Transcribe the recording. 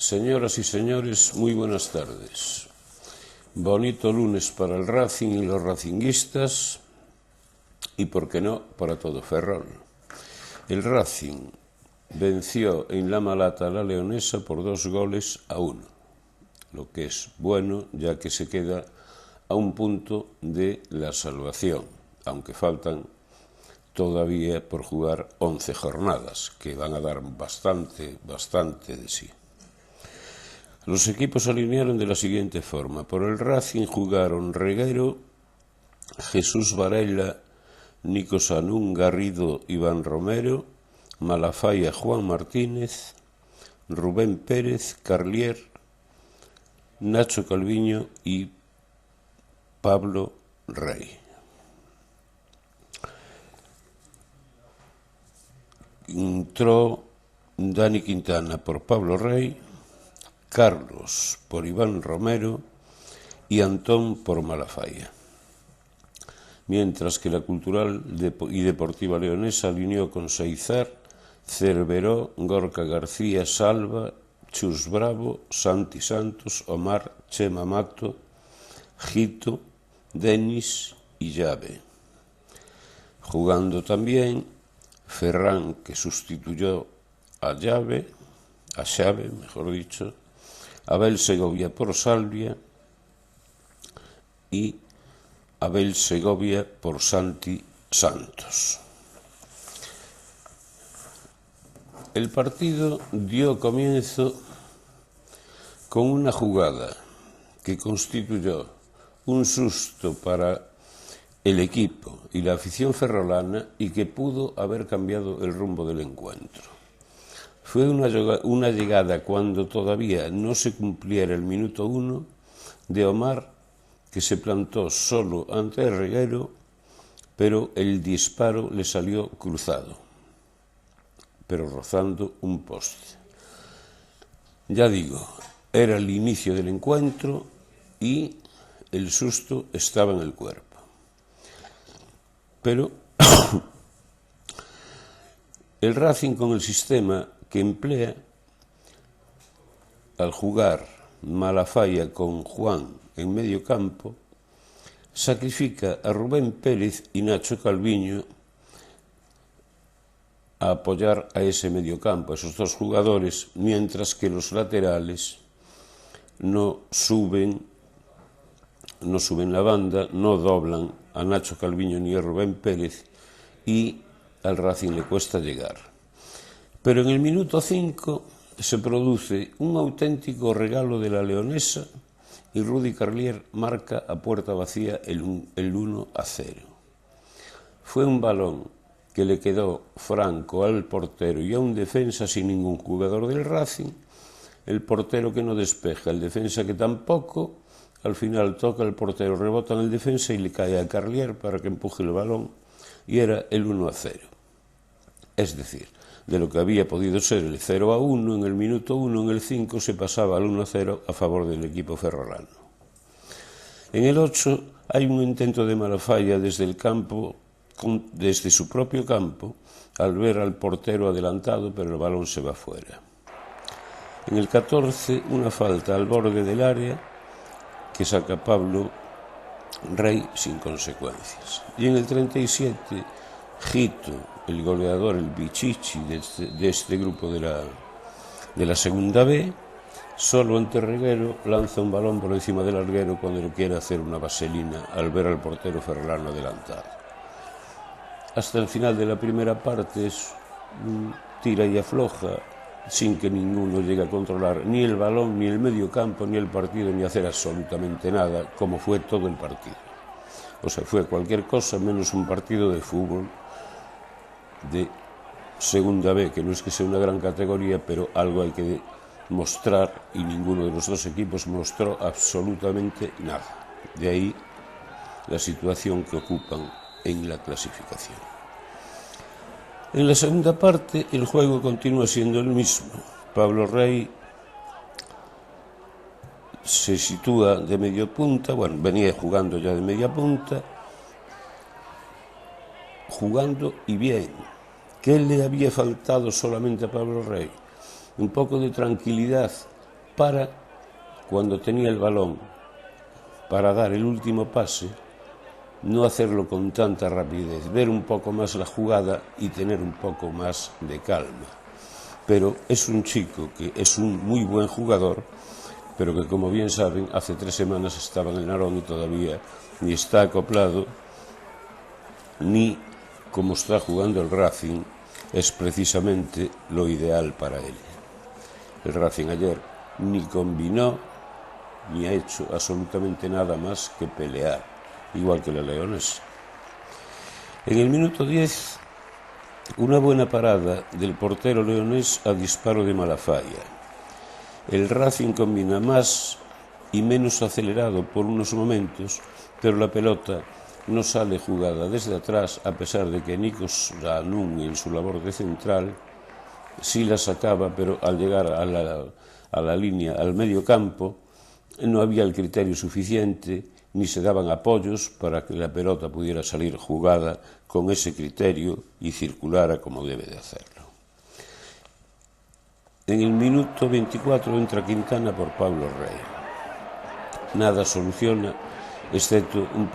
Señoras y señores, muy buenas tardes. Bonito lunes para el Racing y los racinguistas y, por qué no, para todo Ferrol. El Racing venció en La Malata a la Leonesa por 2-1, lo que es bueno ya que se queda a un punto de la salvación, aunque faltan todavía por jugar 11 jornadas, que van a dar bastante de sí. Los equipos se alinearon de la siguiente forma. Por el Racing jugaron Reguero, Jesús Varela, Nico Sanún, Garrido, Iván Romero, Malafaia, Juan Martínez, Rubén Pérez, Carlier, Nacho Calviño y Pablo Rey. Entró Dani Quintana por Pablo Rey, Carlos por Iván Romero y Antón por Malafaia. Mientras que la Cultural y Deportiva Leonesa alineó con Seizar, Cerveró, Gorka García, Salva, Chus Bravo, Santi Santos, Omar, Chema Mato, Gito, Denis y Llave. Jugando también Ferran, que sustituyó a Xavi, mejor dicho, Abel Segovia por Salvia y Abel Segovia por Santi Santos. El partido dio comienzo con una jugada que constituyó un susto para el equipo y la afición ferrolana y que pudo haber cambiado el rumbo del encuentro. Fue una llegada cuando todavía no se cumpliera el minuto 1 de Omar, que se plantó solo ante Reguero, pero el disparo le salió cruzado, pero rozando un poste. Ya digo, era el inicio del encuentro y el susto estaba en el cuerpo. Pero el Racing, con el sistema que emplea al jugar Malafaia con Juan en medio campo, sacrifica a Rubén Pérez y Nacho Calviño a apoyar a ese mediocampo, a esos dos jugadores, mientras que los laterales no suben la banda, no doblan a Nacho Calviño ni a Rubén Pérez y al Racing le cuesta llegar. Pero en el minuto 5 se produce un auténtico regalo de la Leonesa y Rudy Carlier marca a puerta vacía el 1-0. Fue un balón que le quedó franco al portero y a un defensa sin ningún jugador del Racing, el portero que no despeja, el defensa que tampoco, al final toca el portero, rebota en el defensa y le cae a Carlier para que empuje el balón y era el 1-0. Es decir, de lo que había podido ser el 0-1 en el minuto 1, en el 5 se pasaba al 1-0 a favor del equipo ferrolano. En el 8 hay un intento de Malafaia desde el campo, desde su propio campo, al ver al portero adelantado, pero el balón se va fuera. En el 14, una falta al borde del área que saca Pablo Rey sin consecuencias. Y en el 37, Gito, el goleador, el bichichi de este grupo de la segunda B, solo ante Reguero, lanza un balón por encima del larguero cuando le quiere hacer una vaselina al ver al portero ferrolano adelantado. Hasta el final de la primera parte es tira y afloja, sin que ninguno llegue a controlar ni el balón, ni el medio campo, ni el partido, ni hacer absolutamente nada, como fue todo el partido. O sea, fue cualquier cosa menos un partido de fútbol de segunda B, que no es que sea una gran categoría, pero algo hay que mostrar y ninguno de los dos equipos mostró absolutamente nada. De ahí la situación que ocupan en la clasificación. En la segunda parte el juego continúa siendo el mismo. Pablo Rey se sitúa de medio punta, venía jugando ya de media punta, jugando y bien. ¿Qué le había faltado solamente a Pablo Rey? Un poco de tranquilidad para, cuando tenía el balón para dar el último pase, no hacerlo con tanta rapidez, ver un poco más la jugada y tener un poco más de calma. Pero es un chico que es un muy buen jugador, pero que, como bien saben, hace 3 semanas estaba en el Narón y todavía ni está acoplado, ni, como está jugando el Racing, es precisamente lo ideal para él. El Racing ayer ni combinó ni ha hecho absolutamente nada más que pelear, igual que la Leonesa. En el minuto 10, una buena parada del portero leonés a disparo de Malafaia. El Racing combina más y menos acelerado por unos momentos, pero la pelota no sale jugada desde atrás, a pesar de que Nikos Ranún, en su labor de central, sí la sacaba, pero al llegar a la línea, al medio campo, no había el criterio suficiente, ni se daban apoyos para que la pelota pudiera salir jugada con ese criterio y circulara como debe de hacerlo. En el minuto 24 entra Quintana por Pablo Rey. Nada soluciona, excepto un